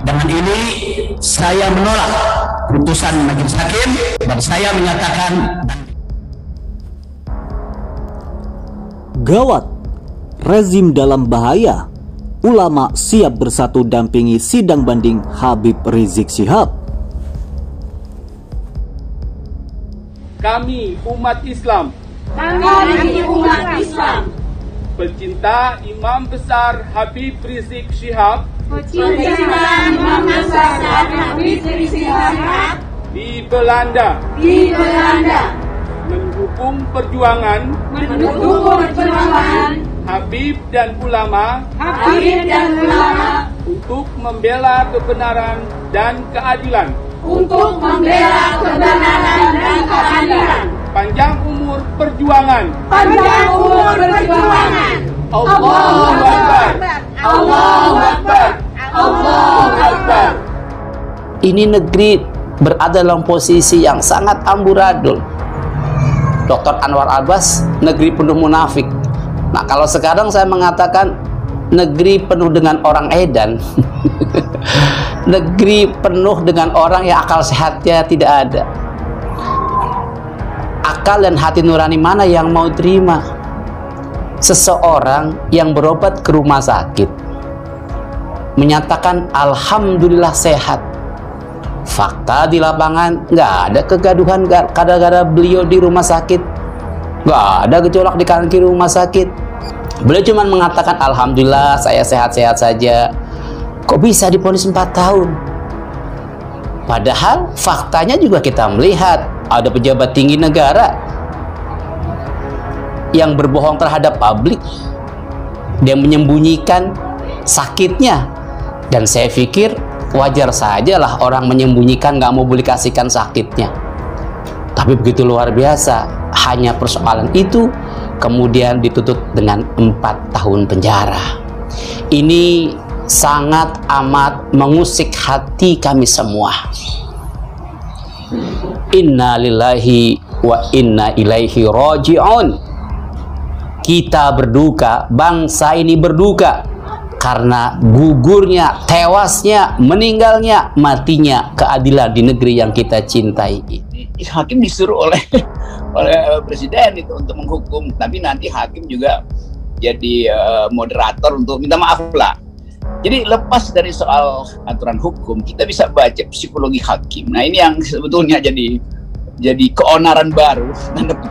Dengan ini saya menolak putusan majelis hakim dan saya menyatakan gawat, rezim dalam bahaya. Ulama siap bersatu dampingi sidang banding Habib Rizik Syihab. Kami umat Islam, pecinta Imam Besar Habib Rizik Syihab, di Belanda, mendukung perjuangan Habib dan ulama untuk membela kebenaran dan keadilan. Panjang umur perjuangan. Allahu Akbar. Allahu Akbar. Allahu Akbar. Ini negeri berada dalam posisi yang sangat amburadul. Dr. Anwar Abbas, negeri penuh munafik. Nah, kalau sekarang saya mengatakan negeri penuh dengan orang edan, negeri penuh dengan orang yang akal sehatnya tidak ada. Akal dan hati nurani mana yang mau terima seseorang yang berobat ke rumah sakit menyatakan alhamdulillah sehat, fakta di lapangan nggak ada kegaduhan gara-gara beliau di rumah sakit, nggak ada gejolak di kanan kiri rumah sakit. Beliau cuma mengatakan alhamdulillah saya sehat-sehat saja. Kok bisa divonis 4 tahun? Padahal faktanya juga kita melihat ada pejabat tinggi negara yang berbohong terhadap publik, dia menyembunyikan sakitnya. Dan saya pikir wajar sajalah orang menyembunyikan, nggak mau publikasikan sakitnya. Tapi begitu luar biasa, hanya persoalan itu kemudian dituntut dengan 4 tahun penjara. Ini sangat amat mengusik hati kami semua. Inna lillahi wa inna ilaihi raji'un. Kita berduka, bangsa ini berduka karena gugurnya, tewasnya, meninggalnya, matinya keadilan di negeri yang kita cintai. Hakim disuruh oleh presiden itu untuk menghukum, tapi nanti hakim juga jadi moderator untuk minta maaf lah. Jadi lepas dari soal aturan hukum, kita bisa baca psikologi hakim. Nah, ini yang sebetulnya jadi keonaran baru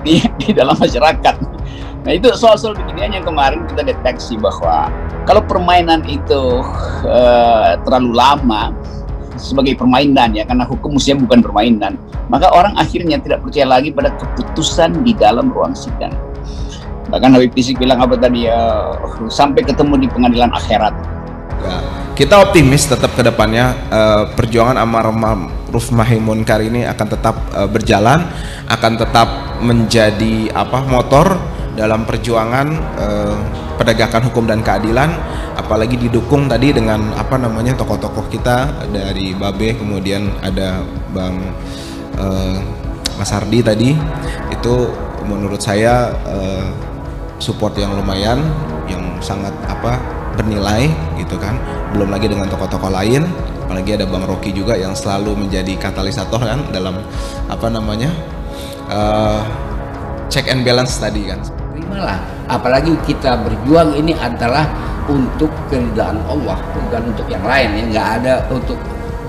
di dalam masyarakat. Nah, itu soal-soal beginian yang kemarin kita deteksi bahwa kalau permainan itu terlalu lama sebagai permainan, ya, karena hukum mestinya bukan permainan, maka orang akhirnya tidak percaya lagi pada keputusan di dalam ruang sidang. Bahkan Habib Rizik bilang apa tadi, sampai ketemu di pengadilan akhirat. Ya, kita optimis tetap ke depannya perjuangan amar ma'ruf nahi munkar ini akan tetap berjalan, akan tetap menjadi motor dalam perjuangan penegakan hukum dan keadilan, apalagi didukung tadi dengan tokoh-tokoh kita dari Babe, kemudian ada Bang Mas Hardi tadi. Itu menurut saya support yang lumayan, yang sangat bernilai gitu kan. Belum lagi dengan tokoh-tokoh lain, apalagi ada Bang Rocky juga yang selalu menjadi katalisator kan dalam check and balance tadi kan. Terimalah, apalagi kita berjuang ini adalah untuk keridhaan Allah, bukan untuk yang lain, ya, nggak ada untuk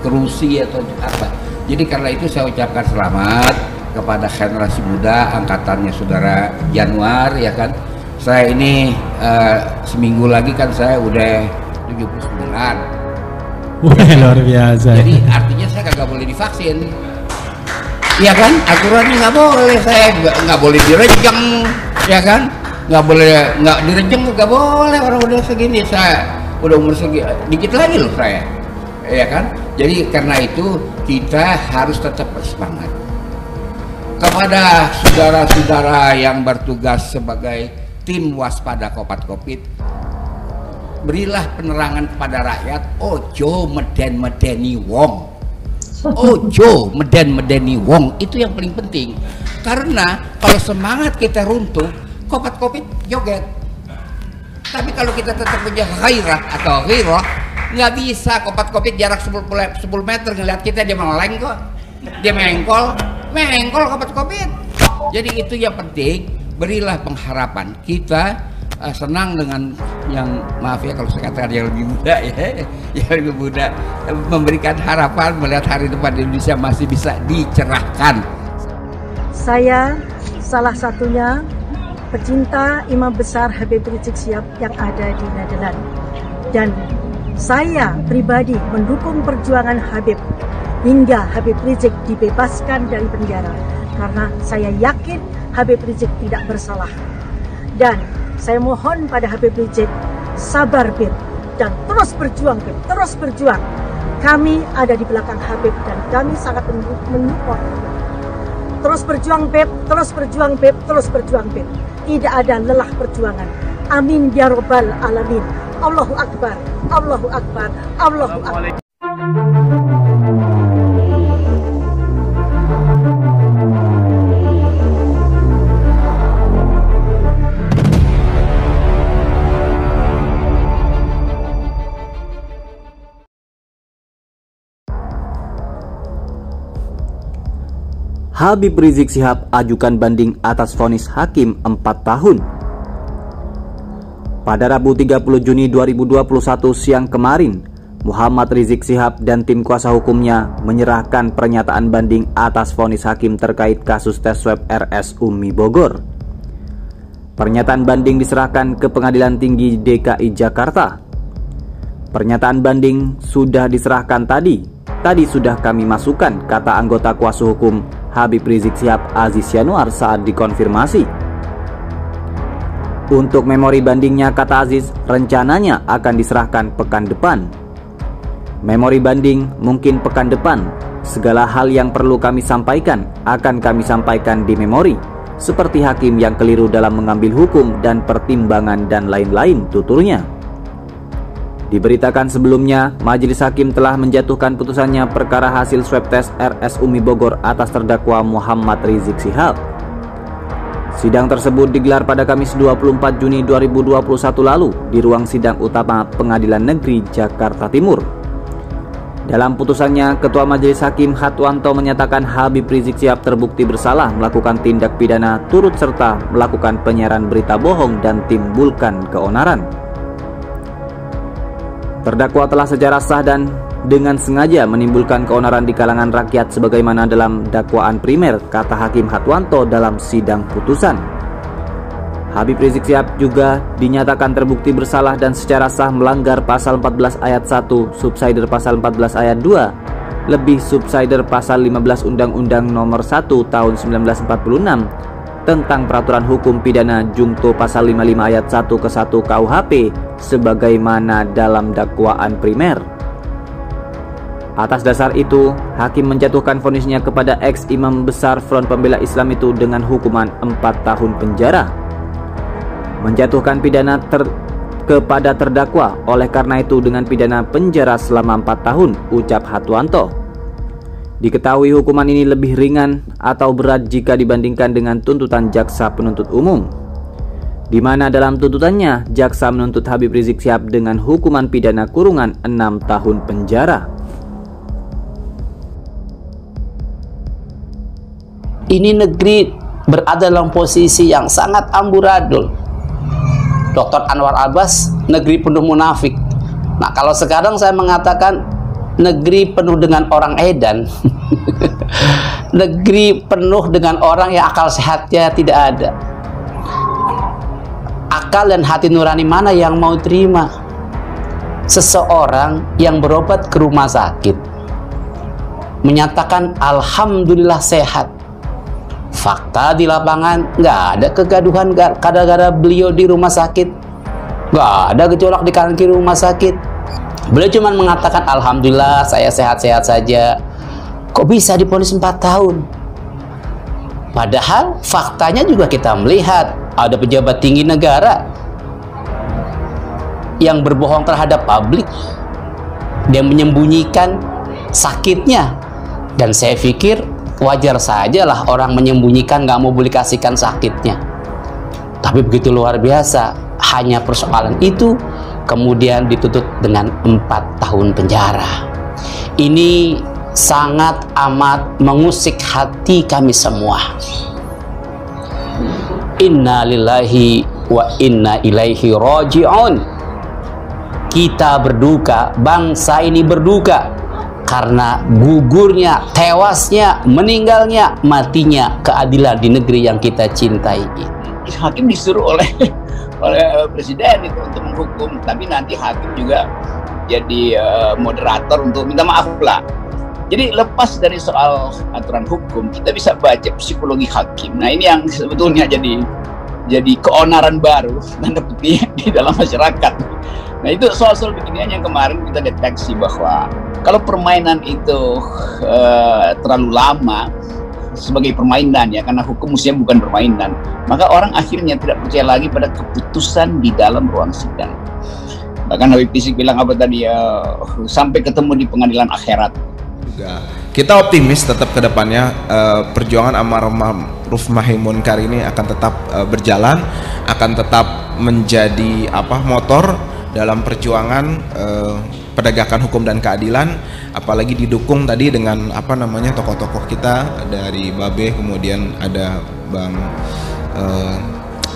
kerusi atau untuk apa. Jadi karena itu saya ucapkan selamat kepada generasi muda angkatannya saudara Januar, ya kan. Saya ini seminggu lagi kan saya udah 79. Wah, luar biasa. Jadi artinya saya kagak boleh divaksin, ya kan? Aturannya nggak boleh, saya nggak boleh direjeng, ya kan? Nggak direjeng, nggak boleh orang udah segini. Saya udah umur segini, dikit lagi loh saya, ya kan? Jadi karena itu kita harus tetap bersemangat. Kepada saudara-saudara yang bertugas sebagai tim waspada Covid, berilah penerangan kepada rakyat. Ojo meden-medeni wong, ojo meden-medeni wong, itu yang paling penting. Karena kalau semangat kita runtuh, Covid joget. Tapi kalau kita tetap punya gairah atau ghirah, nggak bisa kopit jarak 10 meter ngeliat kita, dia meleng kok, dia mengkol kopit. Jadi itu yang penting, berilah pengharapan. Kita senang dengan yang, maaf ya kalau saya katakan yang lebih muda ya, yang lebih muda, memberikan harapan melihat hari depan Indonesia masih bisa dicerahkan. Saya salah satunya pecinta Imam Besar Habib Rizik Syihab yang ada di Nederland, dan saya pribadi mendukung perjuangan Habib hingga Habib Rizik dibebaskan dari penjara, karena saya yakin Habib Rizik tidak bersalah. Dan saya mohon pada Habib Rizik, sabar Bib, dan terus berjuang Bib, terus berjuang. Kami ada di belakang Habib dan kami sangat menyupport. Terus berjuang Bib, terus berjuang Bib, terus berjuang Bib. Tidak ada lelah perjuangan. Amin ya Rabbal Alamin. Allahu Akbar, Allahu Akbar, Allahu Akbar. Habib Rizik Syihab ajukan banding atas vonis hakim 4 tahun. Pada Rabu 30 Juni 2021 siang kemarin, Muhammad Rizik Syihab dan tim kuasa hukumnya menyerahkan pernyataan banding atas vonis hakim terkait kasus tes swab RS UMI Bogor. Pernyataan banding diserahkan ke Pengadilan Tinggi DKI Jakarta. Pernyataan banding sudah diserahkan tadi sudah kami masukkan, kata anggota kuasa hukum Habib Rizik Syihab Aziz Yanuar saat dikonfirmasi. Untuk memori bandingnya, kata Aziz, rencananya akan diserahkan pekan depan. Memori banding mungkin pekan depan. Segala hal yang perlu kami sampaikan akan kami sampaikan di memori, seperti hakim yang keliru dalam mengambil hukum dan pertimbangan dan lain-lain, tuturnya. Diberitakan sebelumnya, Majelis Hakim telah menjatuhkan putusannya perkara hasil swab tes RS UMI Bogor atas terdakwa Muhammad Rizik Syihab. Sidang tersebut digelar pada Kamis 24 Juni 2021 lalu di ruang sidang utama Pengadilan Negeri Jakarta Timur. Dalam putusannya, Ketua Majelis Hakim Hatwanto menyatakan Habib Rizik Syihab terbukti bersalah melakukan tindak pidana turut serta melakukan penyiaran berita bohong dan timbulkan keonaran. Terdakwa telah secara sah dan dengan sengaja menimbulkan keonaran di kalangan rakyat sebagaimana dalam dakwaan primer, kata Hakim Hatwanto dalam sidang putusan. Habib Rizik Syihab juga dinyatakan terbukti bersalah dan secara sah melanggar pasal 14 ayat 1, subsider pasal 14 ayat 2, lebih subsider pasal 15 Undang-Undang Nomor 1 Tahun 1946 tentang peraturan hukum pidana jungto pasal 55 ayat 1 ke 1 KUHP sebagaimana dalam dakwaan primer. Atas dasar itu, hakim menjatuhkan vonisnya kepada ex-imam besar Front Pembela Islam itu dengan hukuman 4 tahun penjara. Menjatuhkan pidana kepada terdakwa oleh karena itu dengan pidana penjara selama 4 tahun, ucap Hatwanto. Diketahui hukuman ini lebih ringan atau berat jika dibandingkan dengan tuntutan jaksa penuntut umum, di mana dalam tuntutannya jaksa menuntut Habib Rizik Syihab dengan hukuman pidana kurungan 6 tahun penjara. Ini negeri berada dalam posisi yang sangat amburadul. Dr. Anwar Abbas, negeri penuh munafik. Nah, kalau sekarang saya mengatakan negeri penuh dengan orang edan. Negeri penuh dengan orang yang akal sehatnya tidak ada. Akal dan hati nurani mana yang mau terima seseorang yang berobat ke rumah sakit menyatakan alhamdulillah sehat, fakta di lapangan nggak ada kegaduhan gara-gara beliau di rumah sakit, nggak ada gejolak di kanan kiri rumah sakit. Beliau cuma mengatakan alhamdulillah saya sehat-sehat saja. Kok bisa divonis 4 tahun? Padahal faktanya juga kita melihat ada pejabat tinggi negara yang berbohong terhadap publik, dia menyembunyikan sakitnya, dan saya pikir wajar saja lah orang menyembunyikan, nggak mau publikasikan sakitnya. Tapi begitu luar biasa, hanya persoalan itu kemudian dituntut dengan 4 tahun penjara. Ini sangat amat mengusik hati kami semua. Inna lillahi wa inna ilaihi raji'un. Kita berduka, bangsa ini berduka karena gugurnya, tewasnya, meninggalnya, matinya keadilan di negeri yang kita cintai. Hakim disuruh oleh presiden itu untuk menghukum, tapi nanti hakim juga jadi moderator untuk minta maaf lah. Jadi lepas dari soal aturan hukum, kita bisa baca psikologi hakim. Nah ini yang sebetulnya jadi keonaran baru tanda petik di dalam masyarakat. Nah itu soal-soal beginian yang kemarin kita deteksi bahwa kalau permainan itu terlalu lama sebagai permainan ya, karena hukum mestinya bukan permainan, maka orang akhirnya tidak percaya lagi pada keputusan di dalam ruang sidang. Bahkan Habib Rizik bilang apa tadi, sampai ketemu di pengadilan akhirat. Kita optimis tetap ke depannya perjuangan Amar Ma'ruf Nahi Munkar ini akan tetap berjalan, akan tetap menjadi motor dalam perjuangan penegakan hukum dan keadilan, apalagi didukung tadi dengan tokoh-tokoh kita dari Babe, kemudian ada Bang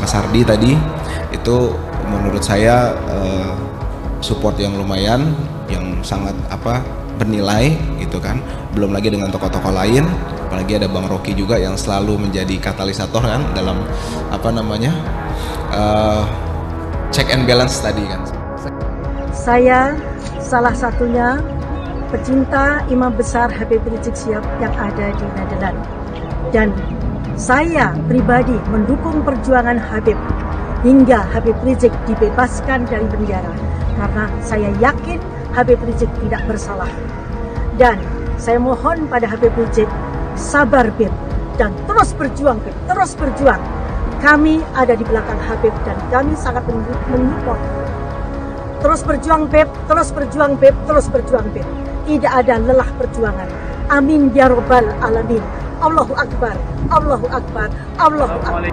Mas Hardi tadi. Itu menurut saya support yang lumayan, yang sangat bernilai gitu kan. Belum lagi dengan tokoh-tokoh lain, apalagi ada Bang Rocky juga yang selalu menjadi katalisator kan dalam check and balance tadi kan. Saya salah satunya pecinta Imam Besar Habib Rizik Syihab yang ada di Nederland, dan saya pribadi mendukung perjuangan Habib hingga Habib Rizik dibebaskan dari penjara, karena saya yakin Habib Rizik tidak bersalah. Dan saya mohon pada Habib Rizik, sabar Bib, dan terus berjuang Bib, terus berjuang. Kami ada di belakang Habib dan kami sangat mendukung. Terus berjuang Bib, terus berjuang Bib, terus berjuang Bib. Tidak ada lelah perjuangan. Amin ya Rabbal Alamin. Allahu Akbar, Allahu Akbar, Allahu Akbar.